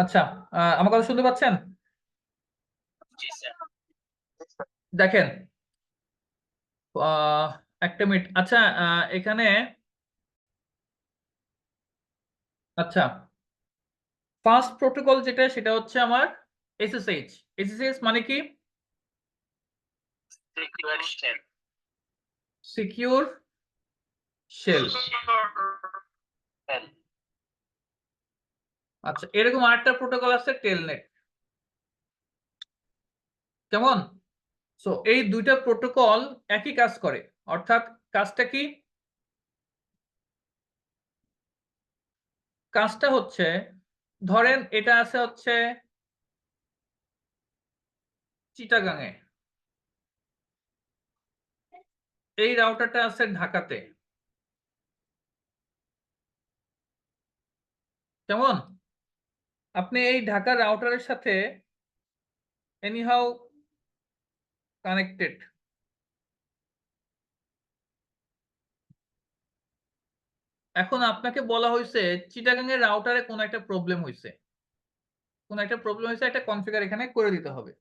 আচ্ছা, আমার কথা শুনতে পাচ্ছেন? দেখেন, আহ, একটা মিনিট। আচ্ছা, এখানে আচ্ছা, ফার্স্ট প্রোটোকল যেটা সেটা হচ্ছে আমার এসএসএইচ। এসএসএইচ মানে কি? Secure shell. আচ্ছা, এরকম আরেকটা প্রোটোকল আছে টেলনেট। কেমন? সো এই দুইটা প্রোটোকল একই কাজ করে। অর্থাৎ কাজটা কি? কাজটা হচ্ছে, ধরেন এটা আছে হচ্ছে চিটাগাঙে, এই রাউটারটা আছে ঢাকাতে। কেমন? আপনি এই ঢাকার রাউটারের সাথে এনিহাউ কানেক্টেড। এখন আপনাকে বলা হয়েছে চিটাগাং এর রাউটারে কোন একটা প্রবলেম হয়েছে, একটা কনফিগার এখানে করে দিতে হবে।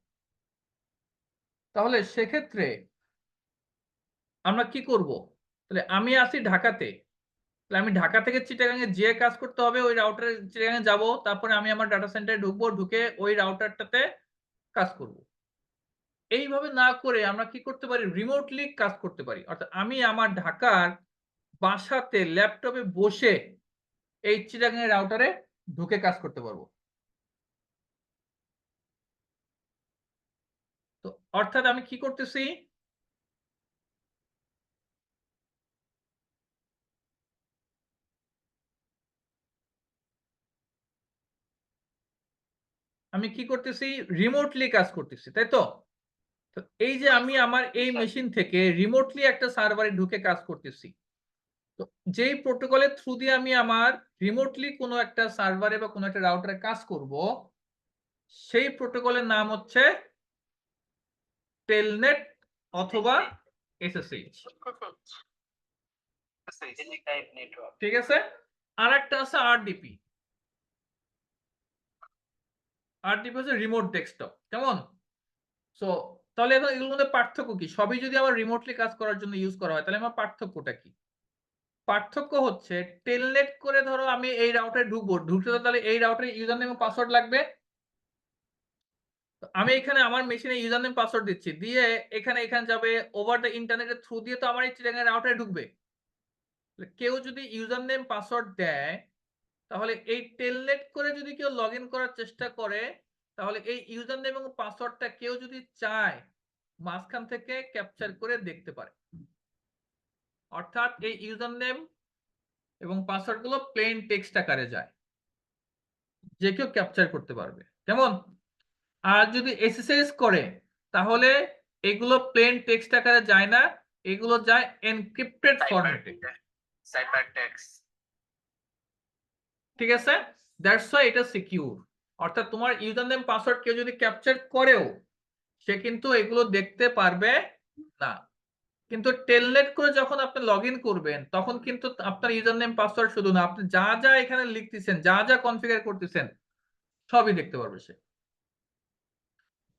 তাহলে সেক্ষেত্রে আমরা কি করব? তাহলে আমি আছি ঢাকাতে, তাহলে আমি ঢাকা থেকে চিটাগাং এ যে কাজ করতে হবে, ওই রাউটারে চিটাগাং এ যাব, তারপরে আমি আমার ডাটা সেন্টারে ঢুকবো, ঢুকে ওই রাউটারটাতে কাজ করব। এইভাবে না করে আমরা কি করতে পারি? রিমোটলি কাজ করতে পারি। অর্থাৎ আমি আমার ঢাকার বাসাতে ল্যাপটপে বসে এই চিটাগাং এর রাউটারে ঢুকে কাজ করতে পারবো। তো অর্থাৎ আমি কি করতেছি? আমি কি করতেছি? রিমোটলি কাজ করতেছি, তাই তো? তো এই যে আমি আমার এই মেশিন থেকে রিমোটলি একটা সার্ভারে ঢুকে কাজ করতেছি, তো যেই প্রোটোকলের থ্রু দিয়ে আমি আমার রিমোটলি কোনো একটা সার্ভারে বা কোনো একটা রাউটারে কাজ করব, সেই প্রোটোকলের নাম হচ্ছে টেলনেট অথবা এসএসএইচ। ঠিক আছে? আর একটা আছে আরডিপি। আরডিপি হচ্ছে রিমোট ডেস্কটপ। কেমন? সো তাহলে এখন এগুলোর মধ্যে পার্থক্য কি? সবই যদি আমার রিমোটলি কাজ করার জন্য ইউজ করা হয়, তাহলে আমার পার্থক্যটা কি? পার্থক্য হচ্ছে, টেলনেট করে ধরো আমি এই রাউটারে ঢুকবো, ঢুকতে তো তাহলে এই রাউটারে ইউজার নেম এবং পাসওয়ার্ড লাগবে। আমি এখানে আমার মেশিনে ইউজার নেম পাসওয়ার্ড দিচ্ছি, দিয়ে এখানে যাবে ওভার দ্য ইন্টারনেটের থ্রু দিয়ে, তো আমার এই চিটাগাং রাউটারে ঢুকবে। কেউ যদি ইউজার নেম পাসওয়ার্ড দেয়, তাহলে এই টেলনেট করে যদি কেউ লগ ইন করার চেষ্টা করে, তাহলে এই ইউজার নেম এবং পাসওয়ার্ডটা কেউ যদি চায়, মাঝখান থেকে ক্যাপচার করে দেখতে পারে। অর্থাৎ এই ইউজার নেম এবং পাসওয়ার্ড গুলো প্লেন টেক্সট আকারে যায়, যে কেউ ক্যাপচার করতে পারবে। যেমন, আর যদি এসএসএস করে, তাহলে এগুলো প্লেন টেক্সট আকারে যায় না, এগুলো যায় এনক্রিপ্টেড ফরম্যাটে। Cipher text. ঠিক আছে? দ্যাটস হোয়াই এটা সিকিউর। অর্থাৎ তোমার ইউজার নেম পাসওয়ার্ড কেউ যদি ক্যাপচার করেও, সে কিন্তু এগুলো দেখতে পারবে না। কিন্তু টেলনেট করে যখন আপনি লগ ইন করবেন, তখন কিন্তু আপনার ইউজার নেম পাসওয়ার্ড শুধু না, আপনি যা যা এখানে লিখতেছেন, যা যা কনফিগার করতেছেন, সবই দেখতে পারবে সে।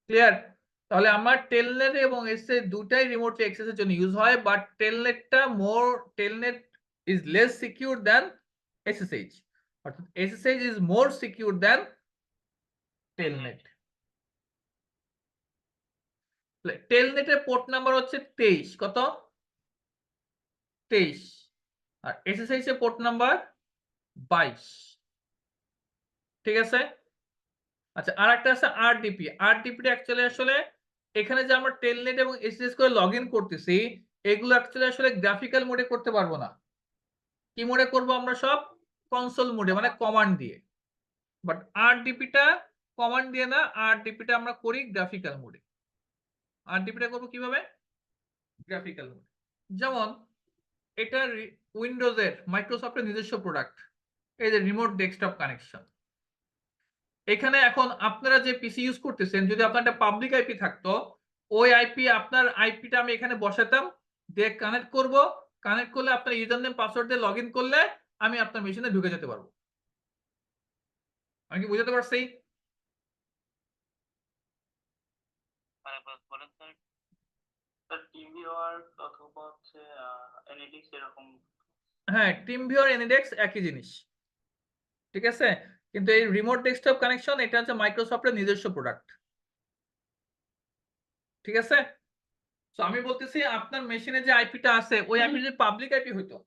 ক্লিয়ার? তাহলে আমার টেলনেট এবং এসএসএইচ দুটাই রিমোটলি অ্যাক্সেসের জন্য ইউজ হয়, but Telnet is less secure than SSH. অর্থাৎ SSH is more secure than Telnet. টেলনেটের পোর্ট নাম্বার হচ্ছে 23। কত? 23। আর এসএসএইচ এর পোর্ট নাম্বার 22। ঠিক আছে? আচ্ছা, আর একটা আছে আরডিপি। আরডিপি অ্যাকচুয়ালি আসলে এখানে যে আমরা টেলনেট এবং এসএসএইচ করে লগ ইন করতেছি, এগুলো অ্যাকচুয়ালি আসলে গ্রাফিক্যাল মোডে করতে পারবো না। কি মোডে করব আমরা সব? কনসোল মোডে, মানে কমান্ড দিয়ে। বাট আরডিপিটা কমান্ড দিয়ে না, আরডিপিটা আমরা করি গ্রাফিক্যাল মোডে। আরডিপিটা করব কিভাবে? গ্রাফিক্যাল মোডে। যেমন, এটা উইন্ডোজের, মাইক্রোসফটের নিজস্ব প্রোডাক্ট, এই যে রিমোট ডেস্কটপ কানেকশন। এখানে এখন আপনারা যে পিসি ইউজ করতেছেন, যদি আপনার একটা পাবলিক আইপি থাকতো, ওই আইপি, আপনার আইপিটা আমি এখানে বসাতাম, দিয়ে কানেক্ট করব। কানেক্ট করলে আপনার ইউজার নেম পাসওয়ার্ড দিয়ে লগ ইন করলে আমি আপনার মেশিনে ঢুকে যেতে পারবো। আমি কি বুঝাতে পারছি? বলেন স্যার। স্যার টিম ভিউয়ার অথবা হচ্ছে এনএডিক্স এরকম। হ্যাঁ, টিম ভিউয়ার এনিডেক্স একই জিনিস, ঠিক আছে। কিন্তু এই রিমোট ডেস্কটপ কানেকশন এটা হচ্ছে মাইক্রোসফটের নিজস্ব প্রোডাক্ট, ঠিক আছে। তো আমি বলতেছি আপনার মেশিনে যে আইপিটা আছে ওই আইপি যদি পাবলিক আইপি হইতো,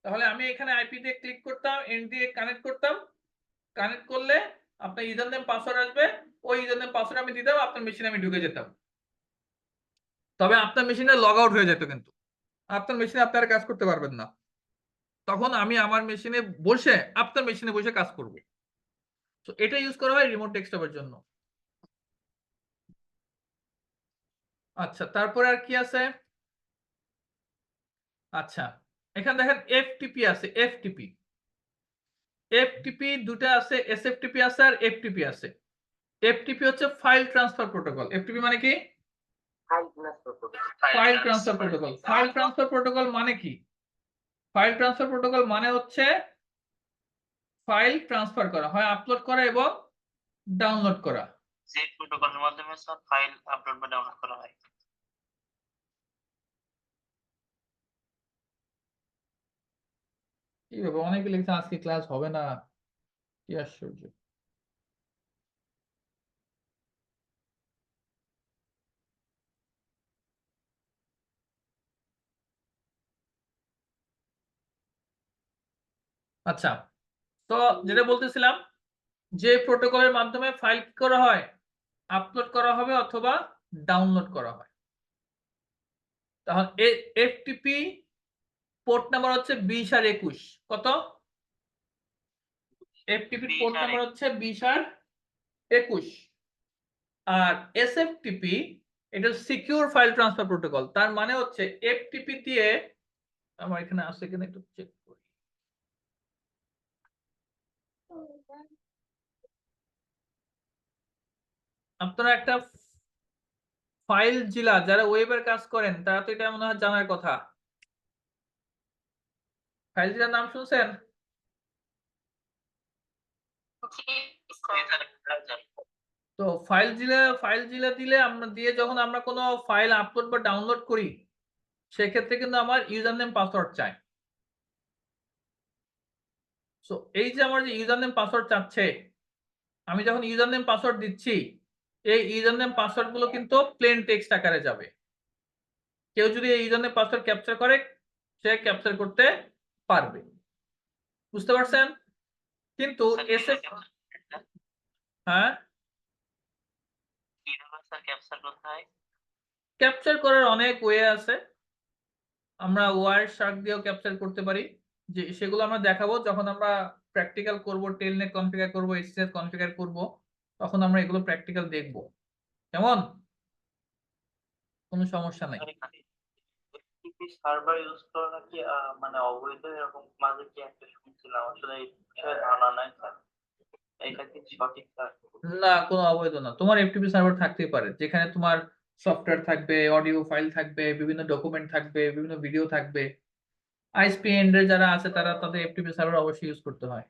তাহলে আমি এখানে আইপি দিয়ে ক্লিক করতাম, এন্ড দিয়ে কানেক্ট করতাম, কানেক্ট করলে আপনার ইউজার নেম পাসওয়ার্ড আসবে, ওই ইউজার নেম পাসওয়ার্ড আমি দিতাম, আপনার মেশিনে আমি ঢুকে যেতাম। তবে আপনার মেশিনে লগ আউট হয়ে যেত, কিন্তু আপনার মেশিনে আপনি আর কাজ করতে পারবেন না। তখন আমি আমার মেশিনে বসে আপনার মেশিনে বসে কাজ করব। তো এটা ইউজ করা হয় রিমোট ডেস্কটপের জন্য। আচ্ছা, তারপরে আর কি আছে? আচ্ছা, এখানে দেখেন এফটিপি আছে, এফটিপি। এফটিপি দুটো আছে, এসএফটিপি আছে আর এফটিপি আছে। এফটিপি হচ্ছে ফাইল ট্রান্সফার প্রোটোকল। এফটিপি মানে কি? File transfer protocol. File transfer protocol মানে কি? ফাইল ট্রান্সফার প্রোটোকল মানে হচ্ছে ফাইল ট্রান্সফার করা, হয় আপলোড করা এবং ডাউনলোড করা। যে প্রোটোকলের মাধ্যমে স্যার ফাইল আপলোড বা ডাউনলোড করা হয়। কি ব্যাপার, অনেকে লিখছে আজকে ক্লাস হবে না, কি আশ্চর্য। আচ্ছা, তো যেটা বলতেছিলাম, যে প্রোটোকলের মাধ্যমে ফাইল কি করা হয়, আপলোড করা হবে অথবা ডাউনলোড করা হয়। তখন এফটিপি পোর্ট নাম্বার হচ্ছে 20 আর 21। কত? এফটিপি পোর্ট নাম্বার হচ্ছে 20 আর 21। আর এসএফটিপি এটা সিকিউর ফাইল ট্রান্সফার প্রোটোকল। তার মানে হচ্ছে এফটিপি দিয়ে, আমার এখানে আছে কিনা একটু চেক করি। আপনারা একটা ফাইল জিলা যারা ওয়েবের কাজ করেন তারা তো এটা মনে হয় জানার কথা। ফাইল জিলার নাম শুনছেন? তো ফাইল জিলা দিলে আমরা দিয়ে যখন আমরা কোনো ফাইল আপলোড বা ডাউনলোড করি, সেক্ষেত্রে কিন্তু আমার ইউজার নেম পাসওয়ার্ড চাই। সো এই যে আমার যে ইউজার নেম পাসওয়ার্ড চাচ্ছে, আমি যখন ইউজার নেম পাসওয়ার্ড দিচ্ছি, এই ইউজার নেম পাসওয়ার্ড গুলো কিন্তু প্লেন টেক্সট আকারে যাবে। কেউ যদি এই ইউজার নেম পাসওয়ার্ড ক্যাপচার করে, সে ক্যাপচার করতে পারবে। বুঝতে পারছেন? কিন্তু এসএফ, হ্যাঁ, কিভাবে স্যার ক্যাপচার করতে হয়? ক্যাপচার করার অনেক ওয়ে আছে। আমরা ওয়ার শার্ক দিয়েও ক্যাপচার করতে পারি, যে সেগুলো আমরা দেখাবো যখন আমরা প্র্যাকটিক্যাল করব, টেলনেট কনফিগার করব, এইচএসএস কনফিগার করব, তখন আমরা এগুলো প্র্যাকটিক্যাল দেখব। কেমন? কোনো সমস্যা নাই। এফটিপি সার্ভার ইউজ করা নাকি মানে অবৈধ, এরকম মাঝে কি একটা শুনছিলাম, আসলে এই বিষয়ে ধারণা নাই স্যার, এটা কি সঠিক স্যার? না, কোনো অবৈধ না। তোমার এফটিপি সার্ভার থাকতেই পারে যেখানে তোমার সফটওয়্যার থাকবে, অডিও ফাইল থাকবে, বিভিন্ন ডকুমেন্ট থাকবে, বিভিন্ন ভিডিও থাকবে। আইএসপি এন্ডের যারা আছে তারা তাদের এফটিপি সার্ভার অবশ্যই ইউজ করতে হয়।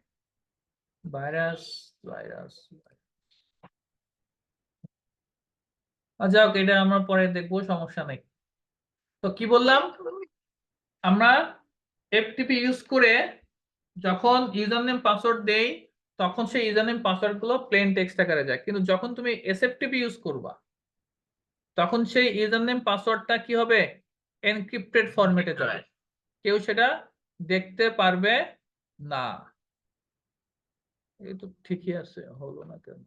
ভাইরাস, ভাইরাস, যাই হোক, এটা আমরা পরে দেখবো, সমস্যা নেই। তো কি বললাম, আমরা এফটিপি ইউজ করে যখন ইউজার নেম পাসওয়ার্ড দেই, তখন সেই ইউজার নেম পাসওয়ার্ড গুলো প্লেন টেক্সট আকারে যায়। কিন্তু যখন তুমি এসএফটিপি ইউজ করবা, তখন সেই ইউজার নেম পাসওয়ার্ডটা কি হবে, এনক্রিপ্টেড ফরম্যাটে যাবে, কেউ সেটা দেখতে পারবে না। এই তো ঠিকই আছে, হলো না কেন?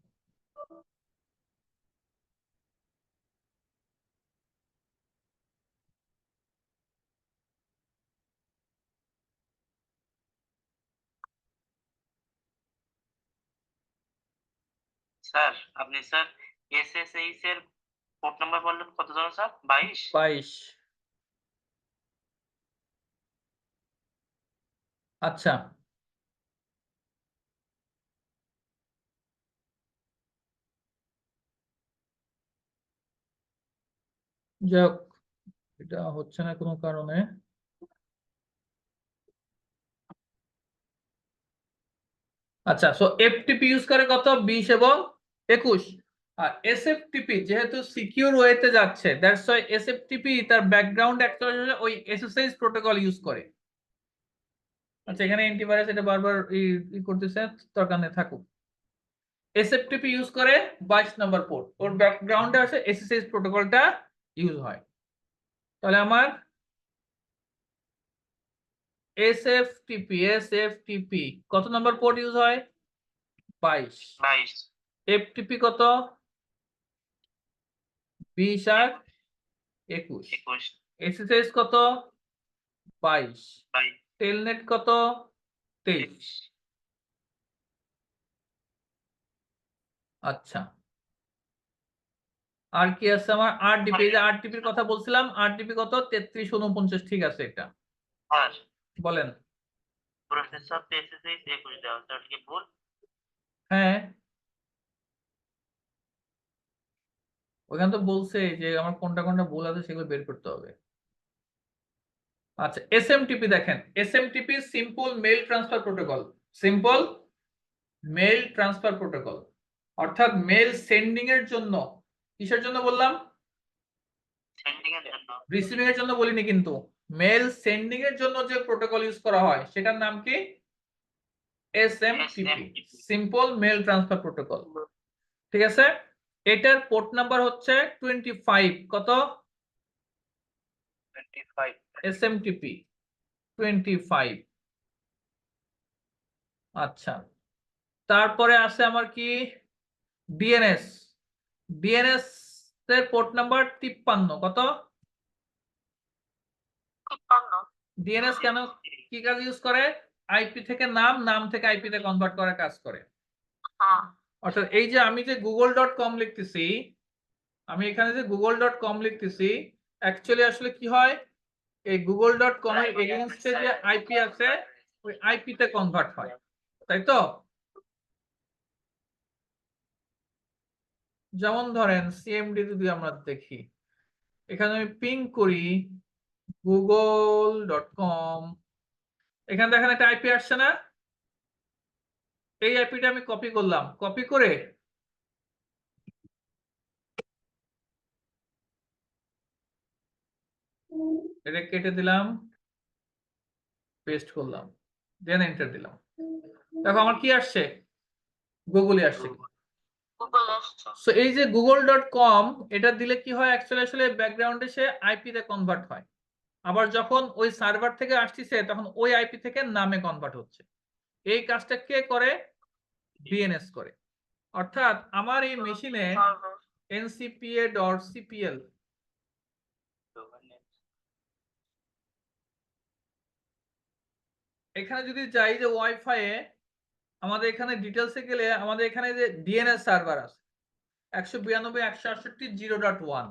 স্যার আপনি স্যার এসএসএইচ এর পোর্ট নাম্বার বললেন কত জন স্যার? 22। 22। আচ্ছা, যাক, এটা হচ্ছে না কোনো কারণে। আচ্ছা, সো এফটিপি ইউজ করে কত 20 এবং 21। আর এসএফটিপি যেহেতু সিকিউর ওয়েতে যাচ্ছে, দ্যাটস ওয়াই এসএফটিপি তার ব্যাকগ্রাউন্ড অ্যাকচুয়ালি ওই এসএসএইচ প্রোটোকল ইউজ করে। আচ্ছা, এখানে অ্যান্টিভাইরাস এটা বারবার ই করতেছে, দরকার নেই, থাকুক। এসএফটিপি ইউজ করে 22 নম্বর পোর্ট, ওর ব্যাকগ্রাউন্ডে আছে এসএসএইচ প্রোটোকলটা ইউজ হয়। তাহলে আমার এসএফটিপি কত নম্বর পোর্ট ইউজ হয়? 22। এফটিপি কত? 20 আর 21। এসএসএইচ কত? 22। টেলনেট কত? 23। আচ্ছা, আর কি আছে আমার? আরডিপি, যে আরডিপির কথা বলছিলাম, আরডিপি কত? 33 49। ঠিক আছে, এটা বলেন। প্রসেসর এসএসএইচ 21 দেওয়া আছে, ওটা কি ভুল? হ্যাঁ, ওখানে তো বলছে যে আমার কোনটা কোনটা ভুল আছে সেগুলো বের করতে হবে। আচ্ছা, এসএমটিপি দেখেন, SMTP simple mail transfer protocol. Simple mail transfer protocol অর্থাৎ মেইল সেন্ডিং এর জন্য। কিসের জন্য বললাম? সেন্ডিং এর জন্য। রিসিভিং এর জন্য বলিনি কিন্তু। মেইল সেন্ডিং এর জন্য যে প্রোটোকল ইউজ করা হয় সেটার নাম কি? SMTP, simple mail transfer protocol. ঠিক আছে, এটার পোর্ট নাম্বার হচ্ছে 25। কত? 25। এসএমটিপি 25। আচ্ছা, তারপরে আছে আমার কি? ডিএনএস। ডিএনএস এর পোর্ট নাম্বার 53। কত? 53। ডিএনএস কেন, কি কাজ ইউজ করে? আইপি থেকে নাম, নাম থেকে আইপি তে কনভার্ট করার কাজ করে। অর্থাৎ এই যে আমি যে google.com লিখতেছি, আমি এখানে যে google.com লিখতেছি, অ্যাকচুয়ালি আসলে কি হয়, এই google.com এর এগেইনস্টে যে আইপি আছে ওই আইপি তে কনভার্ট হয়, তাই তো? যেমন ধরেন সিএমডি যদি আমরা দেখি, এখানে আমি পিং করি google.com, এখানে দেখেন একটা আইপি আসছে না? এই আইপিটা আমি কপি করলাম, কপি করে এটা কেটে দিলাম, পেস্ট করলাম, দেন এন্টার দিলাম। দেখো আমার কি আসছে? গুগলে আসছে। সো এই যে google.com, এটা দিলে কি হয়, অ্যাকচুয়ালি আসলে ব্যাকগ্রাউন্ডে সে আইপি তে কনভার্ট হয়। আবার যখন ওই সার্ভার থেকে আসছে তখন ওই আইপি থেকে নামে কনভার্ট হচ্ছে। এই কাজটা কে করে? ডিএনএস করে। অর্থাৎ আমার এই মেশিনে ncpa.cpl, এখানে যদি যাই যে ওয়াইফাই এ, আমাদের এখানে ডিটেলসে গেলে আমাদের এখানে যে ডিএনএস সার্ভার আছে 192.168.0.1,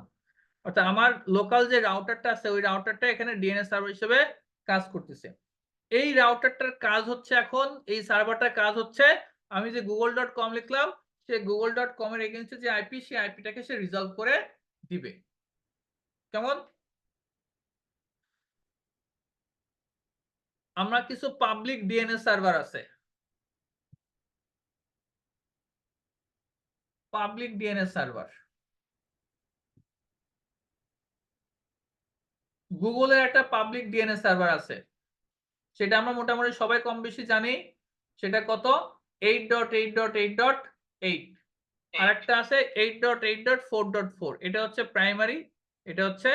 অর্থাৎ আমার লোকাল যে রাউটারটা আছে ওই রাউটারটা এখানে ডিএনএস সার্ভার হিসেবে কাজ করতেছে। এই রাউটারটার কাজ হচ্ছে, এখন এই সার্ভারটার কাজ হচ্ছে আমি যে google.com লিখলাম সে google.com এর এগেইনস্টে যে আইপি, সেই আইপিটাকে সে রিজলভ করে দিবে। কেমন? আমরা কিছু পাবলিক ডিএনএস সার্ভার আছে, পাবলিক ডিএনএস সার্ভার, গুগলের একটা পাবলিক ডিএনএস সার্ভার আছে, সেটা আমরা মোটামুটি সবাই কম বেশি জানি। সেটা কত? 8.8.8.8। আর একটা আছে 8.8.4.4। এটা হচ্ছে প্রাইমারি, এটা হচ্ছে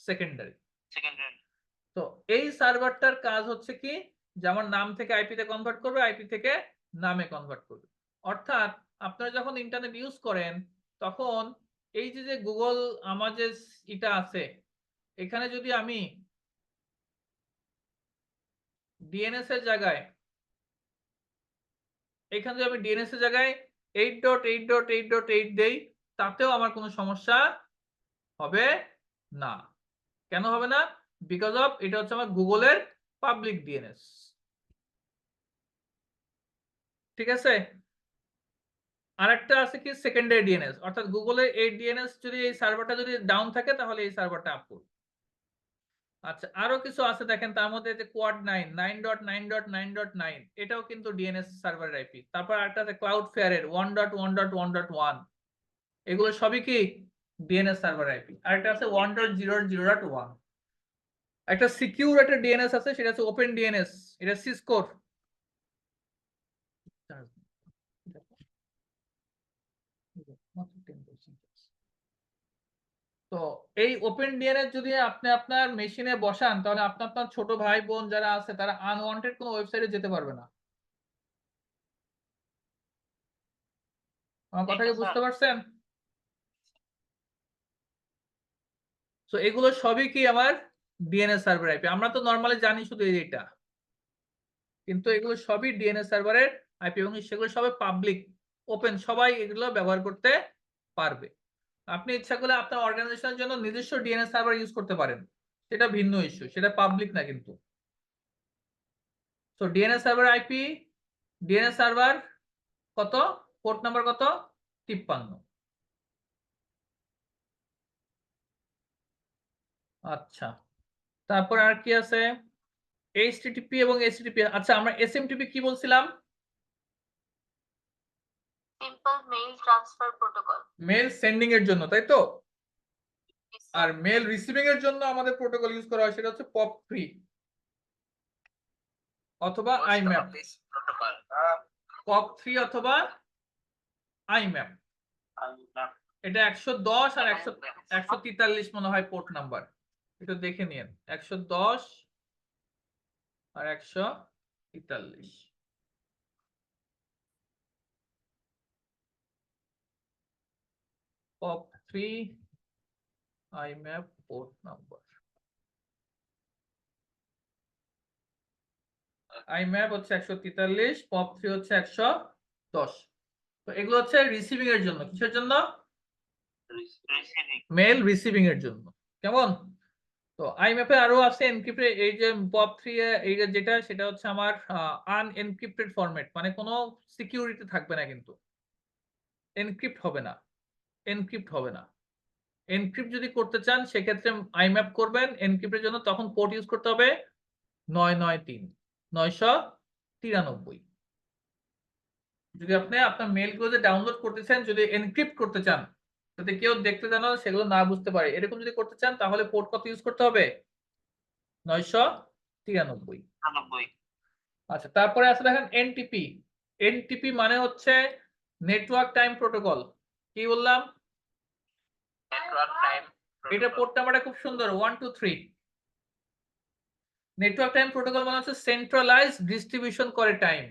সেকেন্ডারি। তো এই সার্ভারটার কাজ হচ্ছে কি, যে আমার নাম থেকে আইপি তে কনভার্ট করবে, আইপি থেকে নামে কনভার্ট করবে। অর্থাৎ আপনারা যখন ইন্টারনেট ইউজ করেন তখন এই যে গুগল আমার যে এটা আছে, এখানে যদি আমি ডিএনএস এর জায়গায়, এখানে যদি আমি ডিএনএস এর জায়গায় 8.8.8.8 দেই, তাতেও আমার কোনো সমস্যা হবে না। কেন হবে না? বিকজ অফ এটা হচ্ছে আমার গুগলের পাবলিক ডিএনএস। ঠিক আছে, আরেকটা আছে কি সেকেন্ডারি ডিএনএস, অর্থাৎ গুগলের এই ডিএনএস যদি এই সার্ভারটা যদি ডাউন থাকে তাহলে এই সার্ভারটা আপ করবে। আচ্ছা আরো কিছু আছে দেখেন, তার মধ্যে যে কোয়াড 9 9.9.9.9 এটাও কিন্তু ডিএনএস সার্ভারের আইপি। তারপর আরেকটা আছে ক্লাউডফেয়ার এর 1.1.1.1 এগুলো সবই কি ডিএনএস সার্ভার আইপি। আরেকটা আছে 1.0.0.1। একটা সিকিউর একটা ডিএনএস আছে, সেটা হচ্ছে ওপেন ডিএনএস, এটা সিসকোর। তো এই ওপেন ডিএনএস যদি আপনি আপনার মেশিনে বসান, তাহলে আপনার ছোট ভাই বোন যারা আছে তারা আনওয়ান্টেড কোনো ওয়েবসাইটে যেতে পারবে না। আমার কথা কি বুঝতে পারছেন? তো এগুলো সবই কি আমার ডিএনএস সার্ভার আইপি। আমরা তো নরমালি জানি শুধু এইটা, কিন্তু এগুলো সবই ডিএনএস সার্ভারের আইপি এবং সেগুলো সবই পাবলিক, ওপেন, সবাই এগুলো ব্যবহার করতে পারবে। আপনি ইচ্ছা করলে আপনার অর্গানাইজেশনের জন্য নিজস্ব ডিএনএস সার্ভার ইউজ করতে পারেন, সেটা ভিন্ন ইস্যু, সেটা পাবলিক না কিন্তু। তো DNS server IP, DNS server কত, পোর্ট নাম্বার কত, 53। আচ্ছা, তারপর আর কি আছে, এইচটিটিপি এবং এসটিটিপি। আচ্ছা আমরা এসএমটিপি কি বলছিলাম? Simple mail transfer protocol. Mail sending এর জন্য, তাই তো? আর মেল রিসিভিং এর জন্য আমাদের প্রোটোকল ইউজ করা হয়, সেটা হচ্ছে POP3 অথবা IMAP। POP3 অথবা IMAP, এটা 110 আর 143 মনে হয় পোর্ট নাম্বার, একটু দেখে নিন। 110 আর 143। POP3 IMAP port number. IMAP হচ্ছে 143, POP3 হচ্ছে 110। তো এগুলো হচ্ছে রিসিভিং এর জন্য। কিসের জন্য? মেল রিসিভিং এর জন্য। কেমন? তো IMAP এ আরো আছে এনক্রিপ্টেড, এই যে POP3 এ এই যে যেটা, সেটা হচ্ছে আমার আনএনক্রিপ্টেড ফরম্যাট, মানে কোনো সিকিউরিটি থাকবে না, কিন্তু এনক্রিপ্ট হবে না, এনক্রিপ্ট হবে না। এনক্রিপ্ট যদি করতে চান সেক্ষেত্রে IMAP করবেন এনক্রিপ্টের জন্য, তখন পোর্ট ইউজ করতে হবে 993 993। যদি আপনি আপনার মেলগুলো যে ডাউনলোড করতেছেন, যদি এনক্রিপ্ট করতে চান, যদি কেউ দেখতে যেন সেগুলো না বুঝতে পারে, এরকম যদি করতে চান, তাহলে পোর্ট কত ইউজ করতে হবে? 993। আচ্ছা, তারপরে আছে দেখেন এনটিপি। এনটিপি মানে হচ্ছে নেটওয়ার্ক টাইম প্রোটোকল। কি বললাম? এটা পোর্ট নাম্বারটা খুব সুন্দর, 123। নেটওয়ার্ক টাইম প্রোটোকল মানে হচ্ছে সেন্ট্রালাইজ ডিস্ট্রিবিউশন করে টাইম।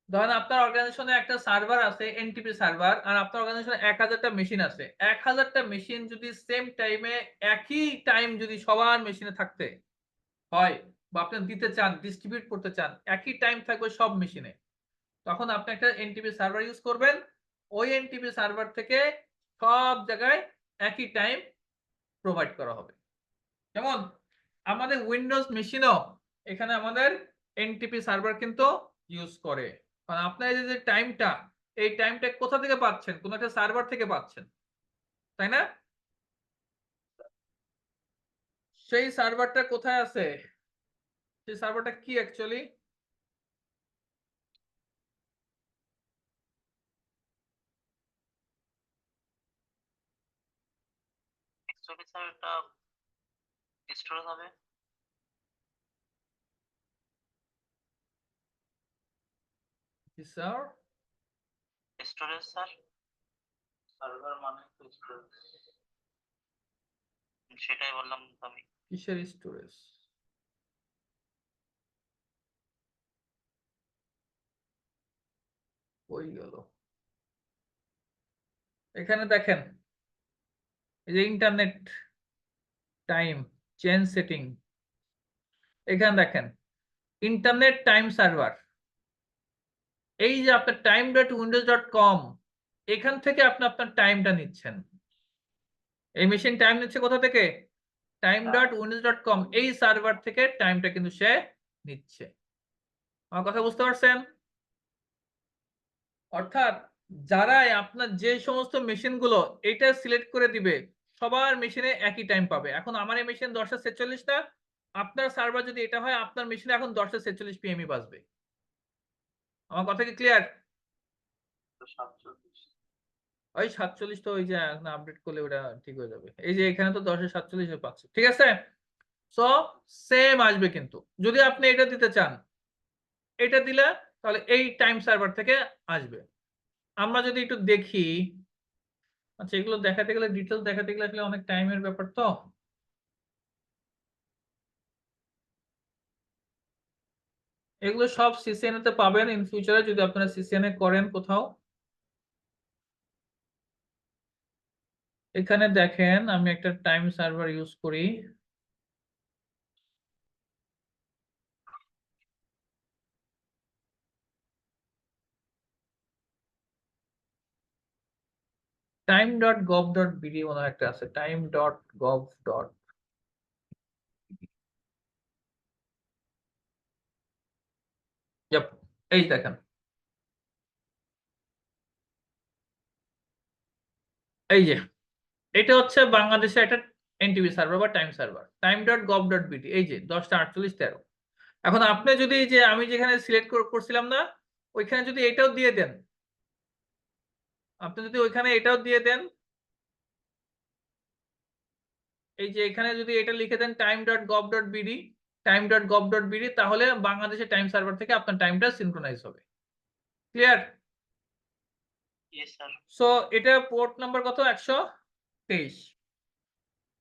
ধরেন আপনার অর্গানাইজেশনে একটা সার্ভার আছে, এনটিপি সার্ভার, আর আপনার অর্গানাইজেশনে 1000টা মেশিন আছে। 1000টা মেশিন যদি সেম টাইমে, একই টাইম যদি সবার মেশিনে থাকতে হয়, বা আপনি দিতে চান, ডিস্ট্রিবিউট করতে চান, একই টাইম থাকবে সব মেশিনে, তখন আপনি একটা এনটিপি সার্ভার ইউজ করবেন। ওই এনটিপি সার্ভার থেকে সব জায়গায় একই টাইম প্রোভাইড করা হবে। যেমন আমাদের উইন্ডোজ মেশিনও এখানে আমাদের এনটিপি সার্ভার কিন্তু ইউজ করে। কারণ আপনার এই যে টাইমটা, এই টাইমটা কোথা থেকে পাচ্ছেন? কোন একটা সার্ভার থেকে পাচ্ছেন, তাই না? সেই সার্ভারটা কোথায় আছে? সেই সার্ভারটা কি অ্যাকচুয়ালি? অ্যাকচুয়ালি স্যার এটা স্টোরেজ হবে। স্যার স্টোরেজ স্যার, সার্ভার মানে তো স্টোরেজ, সেটাই বললাম আমি। কিসের স্টোরেজ? কই গেল? এখানে দেখেন, এই যে ইন্টারনেট টাইম চেঞ্জ সেটিং, এখানে দেখেন ইন্টারনেট টাইম সার্ভার। এই যে আপনার time.windows.com, এখান থেকে আপনি আপনার টাইমটা নিচ্ছেন। এই মেশিন টাইম নিচ্ছে কোথা থেকে? time.windows.com, এই সার্ভার থেকে টাইমটা কিন্তু সে নিচ্ছে। আমার কথা বুঝতে পারছেন? অর্থাৎ যারাই আপনার যে সমস্ত মেশিনগুলো এটা সিলেক্ট করে দিবে, সবার মেশিনে একই টাইম পাবে। এখন আমার এই মেশিন 10:46 না, আপনার সার্ভার যদি এটা হয় আপনার মেশিনে এখন 10:46 PM বাজবে। আমার কথা কি ক্লিয়ার? 47। ওই 47 তো ওই যে আপডেট করলে ওটা ঠিক হয়ে যাবে। এই যে এখানে তো 10:47 পাচ্ছে। ঠিক আছে? সো সেম আসবে কিন্তু। যদি আপনি এটা দিতে চান, এটা দিলে তাহলে এই টাইম সার্ভার থেকে আসবে। আমরা যদি একটু দেখি, আচ্ছা এগুলো দেখাতে গেলে ডিটেইলস দেখাতে গেলে আসলে অনেক টাইমের ব্যাপার তো। এগুলো সব সিসিএনএ তে পাবেন ইন ফিউচারে যদি আপনারা সিসিএনএ করেন কোথাও। এখানে দেখেন আমি একটা টাইম সার্ভার ইউজ করি। time.gov.bd মনে হয় একটা আছে, time.gov. Yep, এই দেখেন, এই যে এটা হচ্ছে বাংলাদেশের একটা এনটিভি সার্ভার বা টাইম সার্ভার, time.gov.bd, এই যে 10:48-13। এখন আপনি যদি এই যে আমি যেখানে সিলেক্ট করছিলাম না, ওইখানে যদি এটাও দিয়ে দেন, আপনি যদি ওইখানে এটাও দিয়ে দেন, এই যে এখানে যদি এটা লিখে দেন time.gov.bd, তাহলে বাংলাদেশের টাইম সার্ভার থেকে আপনার টাইমটা সিনক্রোনাইজ হবে। ক্লিয়ার? Yes sir. সো এটা পোর্ট নাম্বার কত? 123।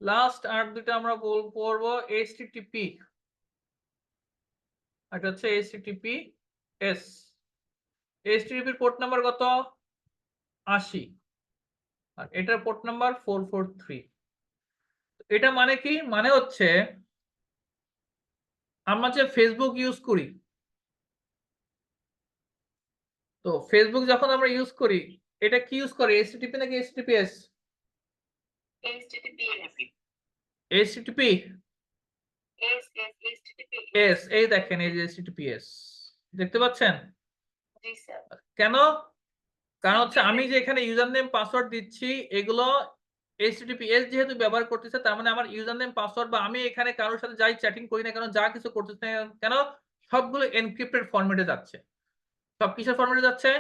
লাস্ট আর দুটো আমরা পড়বো HTTP। এটা হচ্ছে HTTPS। HTTP এর পোর্ট নাম্বার কত? 80। আর এটার পোর্ট নাম্বার 443। এটা মানে কি? মানে হচ্ছে আমরা যে ফেসবুক ইউজ করি, তো ফেসবুক যখন আমরা ইউজ করি, এটা কি ইউজ করে? HTTP নাকি HTTPS? HTTPS. HTTP। HTTPS. S, এই দেখেন এই যে HTTPS দেখতে পাচ্ছেন? জি স্যার। কেন? কারণ হচ্ছে আমি যে এখানে ইউজার নেম পাসওয়ার্ড দিচ্ছি, এগুলো HTTPS যেহেতু ব্যবহার করতেছে, তার মানে আমার ইউজার নেম পাসওয়ার্ড বা আমি এখানে কারোর সাথে যাই চ্যাটিং করি না কেন, যা কিছু করতেছি না কেন, সবগুলো এনক্রিপ্টেড ফরম্যাটে যাচ্ছে। সব কিসের ফরম্যাটে যাচ্ছে?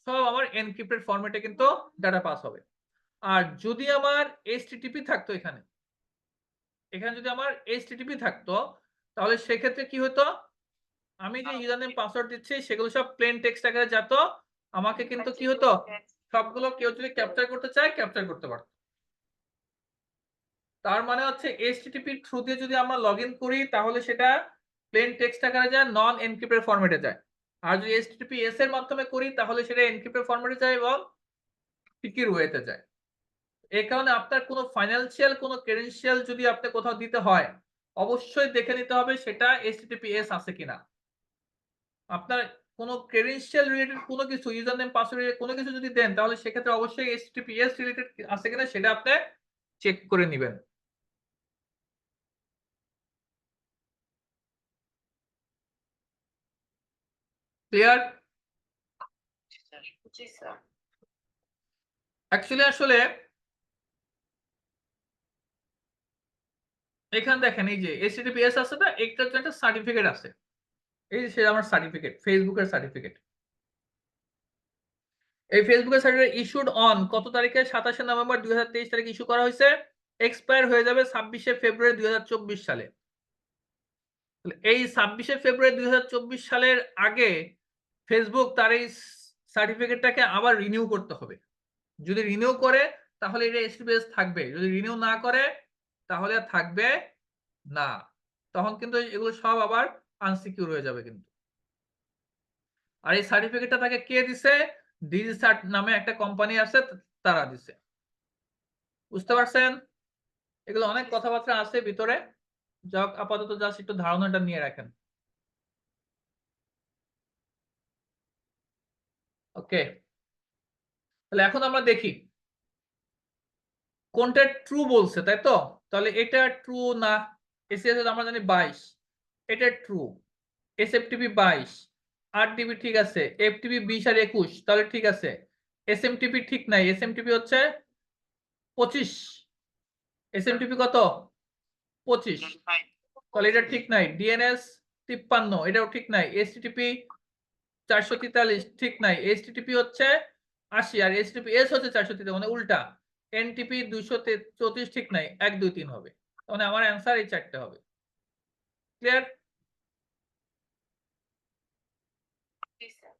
সব আমার এনক্রিপ্টেড ফরম্যাটে কিন্তু ডাটা পাস হবে। আর যদি আমার HTTP থাকতো এখানে, এখানে যদি আমার HTTP থাকতো, তাহলে সেক্ষেত্রে কি হতো? আমি যে ইউজার নেম পাসওয়ার্ড দিচ্ছি সেগুলো সব প্লেন টেক্সট আকারে যেত। আমাকে কিন্তু কি হতো? সবগুলো কেউ যদি ক্যাপচার করতে চায় ক্যাপচার করতে পারত। তার মানে হচ্ছে HTTP এর থ্রু দিয়ে যদি আমরা লগইন করি তাহলে সেটা প্লেন টেক্সট আকারে যায়, নন এনক্রিপ্টেড ফরম্যাটে যায়। আর যদি HTTPS এর মাধ্যমে করি তাহলে সেটা এনক্রিপ্টেড ফরম্যাটে যায় এবং সিকিউর ওয়েতে যায়। এই কারণে আপনার কোনো ফাইন্যান্সিয়াল কোনো ক্রেডেনশিয়াল যদি আপনি কোথাও দিতে হয়, অবশ্যই দেখে নিতে হবে সেটা HTTPS আছে কিনা। আপনার কোনো ক্রেডেনশিয়াল রিলেটেড কোনো কিছু, ইউজার নেম পাসওয়ার্ড রিলেটেড কোনো কিছু যদি দেন, তাহলে সেক্ষেত্রে অবশ্যই HTTPS রিলেটেড আছে কিনা সেটা আপনি চেক করে নেবেন। ক্লিয়ার? জি স্যার। অ্যাকচুয়ালি আসলে এখানে দেখেন এই যে HTTPS আছে না, একটার জন্য একটা সার্টিফিকেট আছে। এই যে সেটা আমার সার্টিফিকেট, ফেসবুকের সার্টিফিকেট। এই ফেসবুকের সার্টিফিকেট ইস্যুড অন কত তারিখে? 27শে নভেম্বর 2023 তারিখে ইস্যু করা হয়েছে। এক্সপায়ার হয়ে যাবে 26শে ফেব্রুয়ারি 2024 সালে। এই 26শে ফেব্রুয়ারি 2024 সালের আগে ফেসবুক তার এই সার্টিফিকেটটাকে আবার রিনিউ করতে হবে। যদি রিনিউ করে তাহলে এটা HTTPS থাকবে, যদি রিনিউ না করে তাহলে আর থাকবে না। তখন কিন্তু এগুলো সব আবার আনসিকিউর হয়ে যাবে কিন্তু। আর এই সার্টিফিকেটটা তাকে কে দিছে? ডিজিসার্ট নামে একটা কোম্পানি আছে, তারা দিছে। বুঝতে পারছেন? এগুলো অনেক কথাবার্তা আছে ভিতরে, যাক আপাতত জাস্ট একটু ধারণাটা নিয়ে রাখেন। ওকে, তাহলে এখন আমরা দেখি কোনটা ট্রু বলছে, তাই তো? তাহলে এটা ট্রু না। এসএস আমরা জানি 22, এটা ট্রু। SFTP 22, RTP ঠিক আছে, FTP 20 আর 21, তাহলে ঠিক আছে। SMTP ঠিক নাই, SMTP হচ্ছে 25 এসএমটিপি কত 25 তাহলে এটা ঠিক নাই ডিএনএস 53 এটাও ঠিক নাই এসটিটিপি 443 ঠিক নাই এসটিটিপি হচ্ছে 80 আর এসটিপি এস হচ্ছে 443 মানে উল্টা এনটিপি 234 ঠিক নাই 1 2 3 হবে মানে আমার অ্যানসার এই চারটে হবে ক্লিয়ার জি স্যার